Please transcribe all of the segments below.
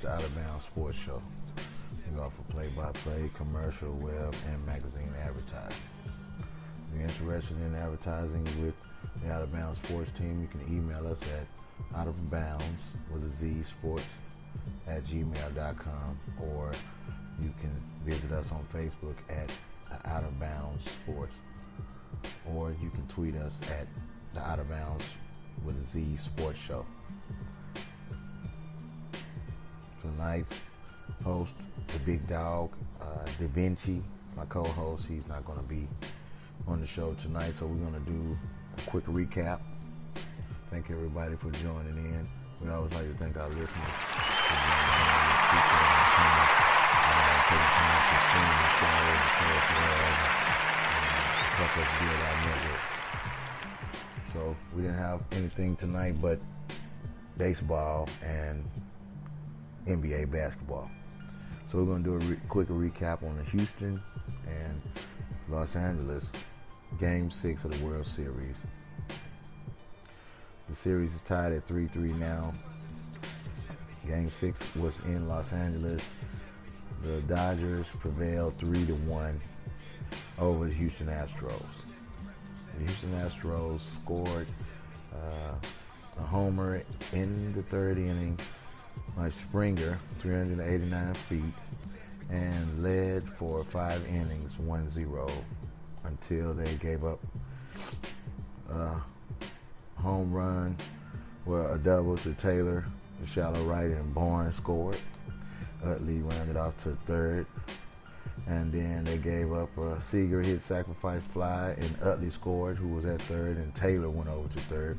the Out of Boundz Sports Show. We offer play-by-play, commercial, web, and magazine advertising. If you're interested in advertising with the Out of Boundz Sports team, you can email us at outofbounds@gmail.com, or you can visit us on Facebook at Out of Boundz Sports, or you can tweet us at the Out of Bounds Sports Show. Tonight's host, the big dog, Da Vinci, my co-host, he's not going to be on the show tonight, so we're going to do a quick recap. Thank everybody for joining in. We always like to thank our listeners for taking time to stream the show and help us build our network. So we didn't have anything tonight but baseball and NBA basketball. So we're going to do a quick recap on the Houston and Los Angeles Game 6 of the World Series. The series is tied at 3-3 now. Game 6 was in Los Angeles. The Dodgers prevailed 3-1 over the Houston Astros. The Houston Astros scored a homer in the third inning by Springer, 389 feet, and led for 5 innings, 1-0, until they gave up a home run, a double to Taylor, the shallow right, and Barnes scored. Utley rounded off to third, and then they gave up a Seager hit sacrifice fly, and Utley scored, who was at third, and Taylor went over to third,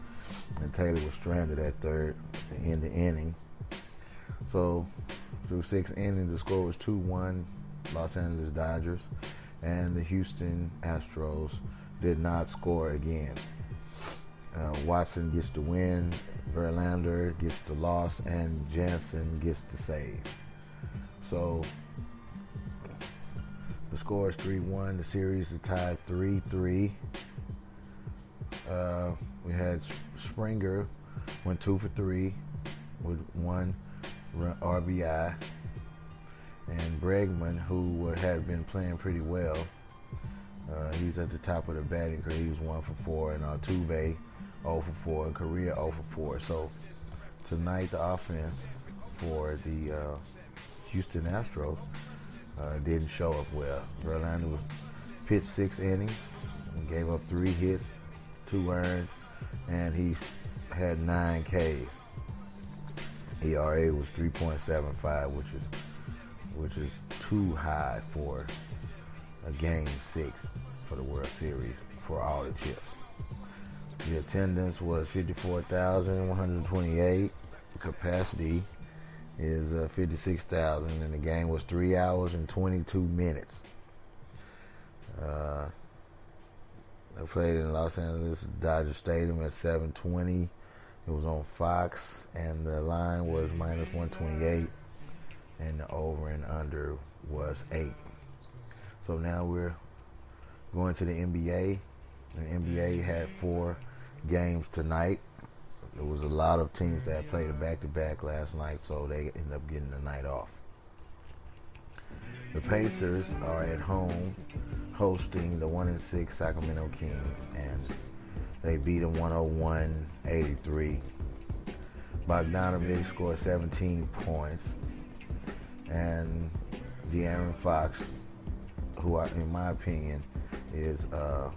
and Taylor was stranded at third in the inning. So through 6 innings, the score was 2-1 Los Angeles Dodgers, and the Houston Astros did not score again. Watson gets the win, Verlander gets the loss, and Jansen gets the save. So the score is 3-1. The series is tied 3-3. We had Springer went 2 for 3 with 1 RBI, and Bregman, who had been playing pretty well, he's at the top of the batting career. He was 1 for 4, and Altuve 0 for 4, and Correa 0 for 4. So tonight the offense for the Houston Astros didn't show up well. Verlander was pitched 6 innings and gave up 3 hits, 2 earned, and he had 9 Ks. ERA was 3.75, which is too high for a Game 6 for the World Series for all the chips. The attendance was 54,128. Capacity is 56,000, and the game was 3 hours and 22 minutes. They played in Los Angeles Dodger Stadium at 7:20. It was on Fox, and the line was -128, and the over and under was 8. So now we're going to the NBA. The NBA had 4 games tonight. There was a lot of teams that played a back-to-back last night, so they ended up getting the night off. The Pacers are at home hosting the 1-6 Sacramento Kings, and they beat them 101-83. Bogdanovic scored 17 points, and De'Aaron Fox, who in my opinion is up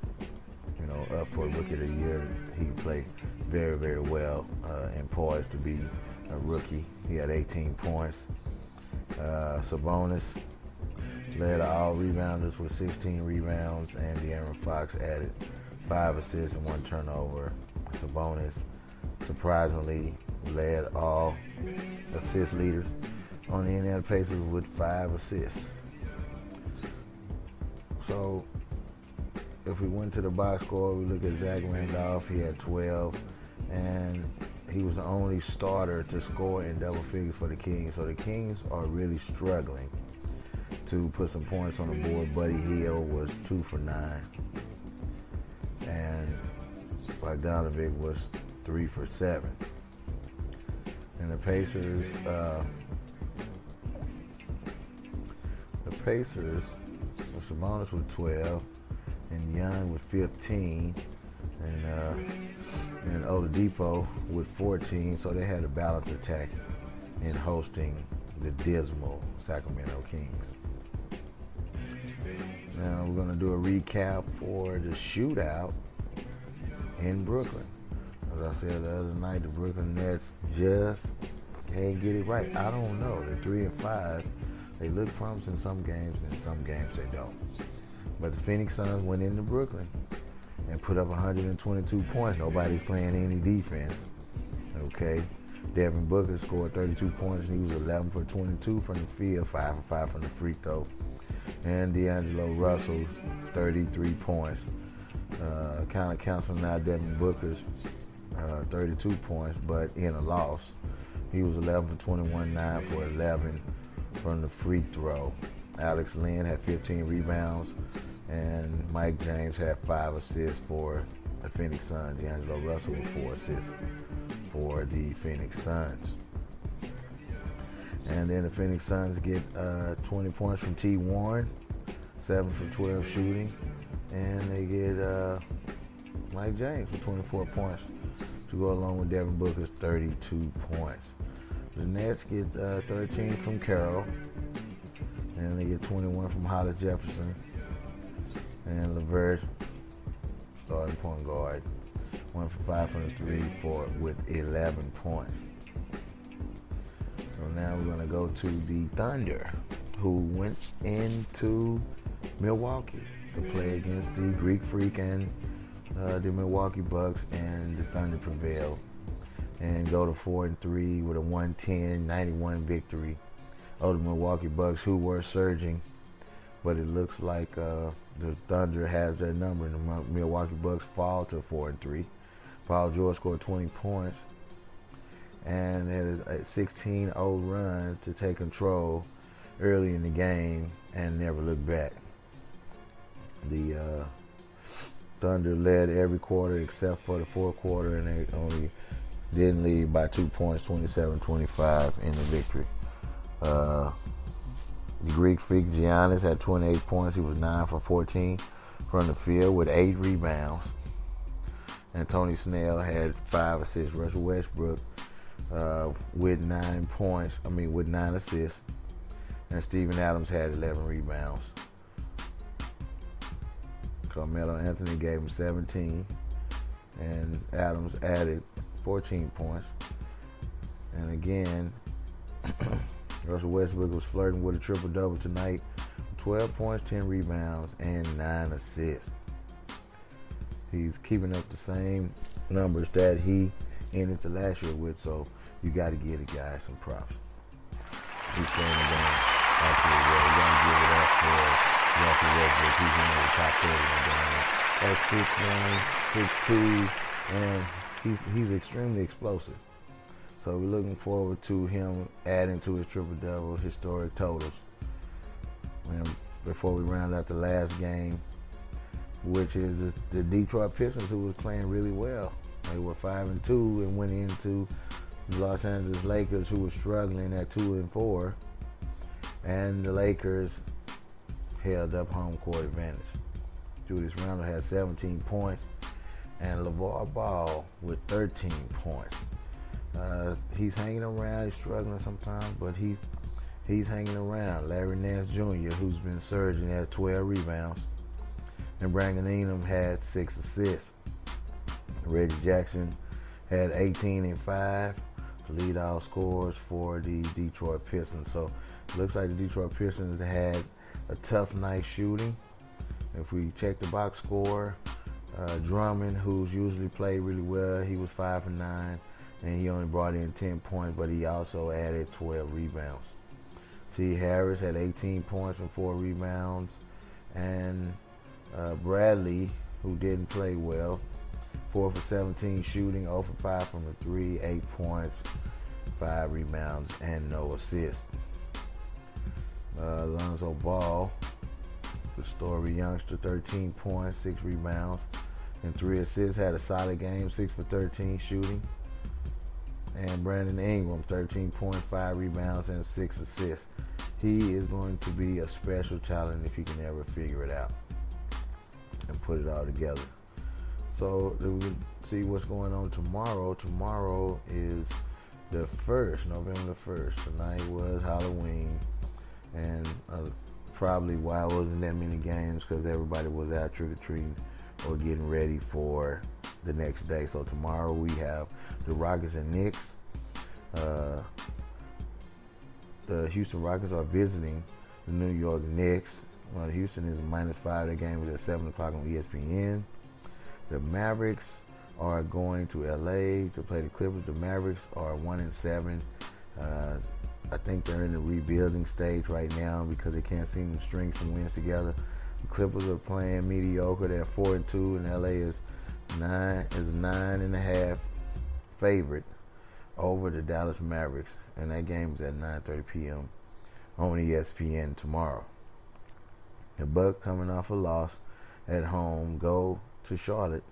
for Rookie of the Year. He played very, very well and poised to be a rookie. He had 18 points. Sabonis led all rebounders with 16 rebounds, and De'Aaron Fox added 5 assists and 1 turnover. Sabonis surprisingly led all assist leaders on the Indiana Pacers with 5 assists. So if we went to the box score, we look at Zach Randolph. He had 12, and he was the only starter to score in double figures for the Kings. So the Kings are really struggling to put some points on the board. Buddy Hield was 2 for 9, and Bogdanovic was 3 for 7. And the Pacers Pacers, Sabonis with 12, and Young with 15, and Oladipo with 14. So they had a balanced attack in hosting the dismal Sacramento Kings. Now we're going to do a recap for the shootout in Brooklyn. As I said the other night, the Brooklyn Nets just can't get it right. I don't know. They're 3-5. They look promising in some games, and in some games they don't. But the Phoenix Suns went into Brooklyn and put up 122 points. Nobody's playing any defense. Okay. Devin Booker scored 32 points, and he was 11 for 22 from the field, 5 for 5 from the free throw. And D'Angelo Russell, 33 points. Kind of canceling out Devin Booker's 32 points, but in a loss. He was 11 for 21, 9 for 11 from the free throw. Alex Len had 15 rebounds, and Mike James had 5 assists for the Phoenix Suns. D'Angelo Russell with 4 assists for the Phoenix Suns. And then the Phoenix Suns get 20 points from T. Warren, 7 for 12 shooting, and they get Mike James with 24 points to go along with Devin Booker's 32 points. The Nets get 13 from Carroll, and they get 21 from Hollis Jefferson, and LeVert, starting point guard, 1 for 5 from the 3 with 11 points. So now we're going to go to the Thunder, who went into Milwaukee to play against the Greek Freak and the Milwaukee Bucks, and the Thunder prevailed and go to 4-3 with a 110-91 victory over the Milwaukee Bucks, who were surging, but it looks like the Thunder has their number, and the Milwaukee Bucks fall to 4-3. Paul George scored 20 points and had a 16-0 run to take control early in the game and never look back. The Thunder led every quarter except for the fourth quarter, and they only didn't lead by 2 points, 27-25 in the victory. The Greek Freak Giannis had 28 points. He was 9 for 14 from the field with 8 rebounds. And Tony Snell had 5 assists. Russell Westbrook with 9 assists. And Steven Adams had 11 rebounds. Carmelo Anthony gave him 17, and Adams added 14 points. And again, Russell Westbrook was flirting with a triple-double tonight. 12 points, 10 rebounds, and 9 assists. He's keeping up the same numbers that he ended the last year with, so you got to give the guy some props. He's playing the game absolutely well. You got to give it up for Russell Westbrook. He's in the top 30 in the game. That's 6'1", 6'2", and he's extremely explosive. So we're looking forward to him adding to his triple-double historic totals. And before we round out the last game, which is the Detroit Pistons, who was playing really well. They were 5-2 and went into the Los Angeles Lakers, who were struggling at 2-4. And the Lakers held up home court advantage. Julius Randle had 17 points, and LeVar Ball with 13 points. He's hanging around. He's struggling sometimes, but he's hanging around. Larry Nance Jr., who's been surging, had 12 rebounds. And Brandon Ingram had 6 assists. Reggie Jackson had 18 and 5 to lead all scorers for the Detroit Pistons. So it looks like the Detroit Pistons had a tough night shooting. If we check the box score, Drummond, who's usually played really well, he was 5 for 9, and he only brought in 10 points, but he also added 12 rebounds. T. Harris had 18 points and 4 rebounds, and Bradley, who didn't play well, 4 for 17 shooting, 0 for 5 from the 3, 8 points, 5 rebounds, and no assists. Lonzo Ball, the story youngster, 13 points, 6 rebounds, and 3 assists, had a solid game, 6 for 13 shooting. And Brandon Ingram, 13 points, 5 rebounds, and 6 assists. he is going to be a special talent if he can ever figure it out and put it all together. So we'll see what's going on tomorrow. Tomorrow is the 1st, November the 1st. Tonight was Halloween, and probably why it wasn't that many games because everybody was out trick-or-treating or getting ready for the next day. So tomorrow we have the Rockets and Knicks. The Houston Rockets are visiting the New York Knicks. Houston is -5. That game was at 7 o'clock on ESPN. The Mavericks are going to LA to play the Clippers. The Mavericks are 1-7. I think they're in the rebuilding stage right now because they can't seem to string some wins together. The Clippers are playing mediocre. They're 4-2, and LA is 9.5 favorite over the Dallas Mavericks, and that game is at 9:30 p.m. on ESPN tomorrow. The Bucks, coming off a loss at home, go to Charlotte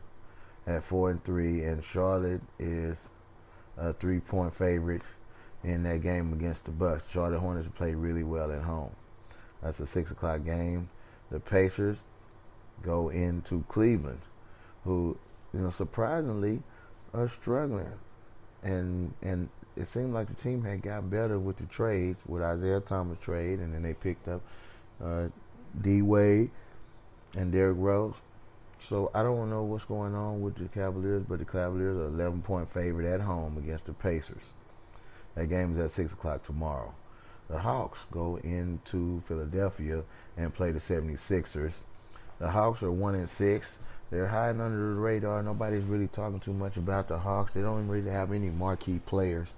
at 4-3, and Charlotte is a 3-point favorite in that game against the Bucks. Charlotte Hornets play really well at home. That's a 6 o'clock game. The Pacers go into Cleveland, who, surprisingly are struggling. And it seemed like the team had got better with the trades, with Isaiah Thomas trade, and then they picked up D. Wade and Derrick Rose. So I don't know what's going on with the Cavaliers, but the Cavaliers are 11-point favorite at home against the Pacers. That game is at 6 o'clock tomorrow. The Hawks go into Philadelphia and play the 76ers. The Hawks are 1-6. They're hiding under the radar. Nobody's really talking too much about the Hawks. They don't really have any marquee players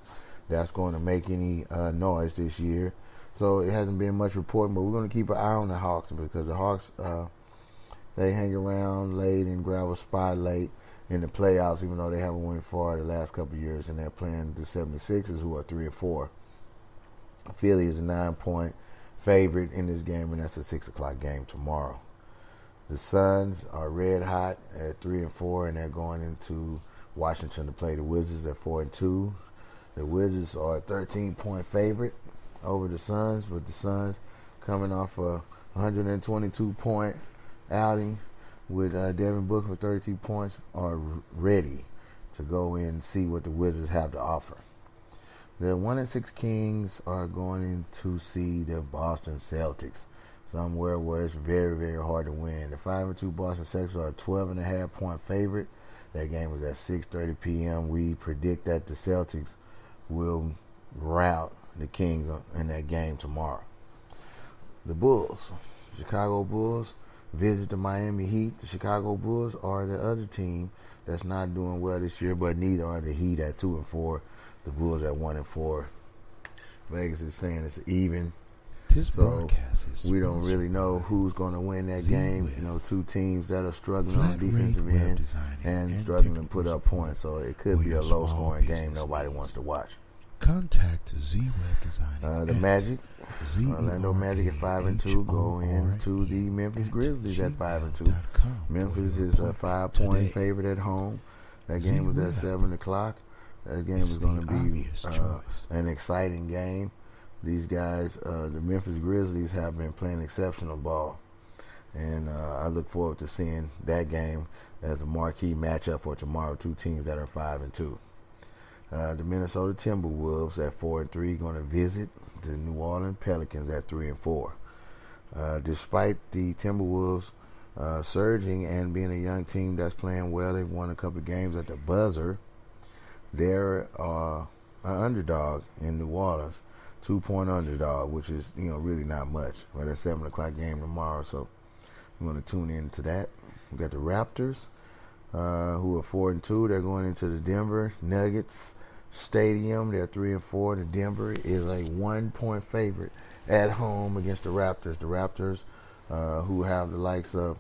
that's going to make any noise this year. So it hasn't been much reporting, but we're going to keep an eye on the Hawks because the Hawks, they hang around late and grab a spot late in the playoffs, even though they haven't won far the last couple of years, and they're playing the 76ers, who are 3-4. Philly is a 9-point favorite in this game, and that's a 6 o'clock game tomorrow. The Suns are red hot at 3-4, and they're going into Washington to play the Wizards at 4-2. The Wizards are a 13-point favorite over the Suns, with the Suns coming off a 122-point outing with Devin Booker for 32 points, are ready to go in and see what the Wizards have to offer. The 1-6 Kings are going in to see the Boston Celtics, somewhere where it's very, very hard to win. The 5-2 Boston Celtics are a 12.5-point favorite. That game is at 6:30 p.m. We predict that the Celtics will rout the Kings in that game tomorrow. The Bulls, Chicago Bulls, visit the Miami Heat. The Chicago Bulls are the other team that's not doing well this year, but neither are the Heat at 2-4. The Bulls at 1-4. Vegas is saying it's even. So we don't really know who's going to win that game. Two teams that are struggling on the defensive end and struggling to put up points. So it could be a low-scoring game nobody wants to watch. Contact Z-Web Design. The Magic, Orlando Magic at 5-2, go into the Memphis Grizzlies at 5-2. Memphis is a 5-point favorite at home. That game was at 7 o'clock. That game is going to be an exciting game. These guys, the Memphis Grizzlies, have been playing exceptional ball. And I look forward to seeing that game as a marquee matchup for tomorrow. Two teams that are 5-2. The Minnesota Timberwolves at 4-3 going to visit the New Orleans Pelicans at 3-4. Despite the Timberwolves surging and being a young team that's playing well, they've won a couple of games at the buzzer. They're an underdog in New Orleans, 2-point underdog, which is really not much. But it's 7 o'clock game tomorrow, so I'm going to tune in to that. We got the Raptors, who are 4-2. They're going into the Denver Nuggets Stadium. They're 3-4. The Denver is a 1-point favorite at home against the Raptors. The Raptors, who have the likes of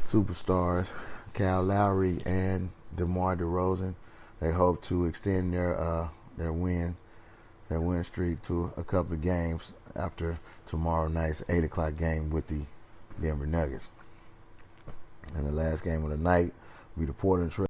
superstars Kyle Lowry and DeMar DeRozan, they hope to extend their win streak to a couple of games after tomorrow night's 8 o'clock game with the Denver Nuggets. And the last game of the night will be the Portland Trail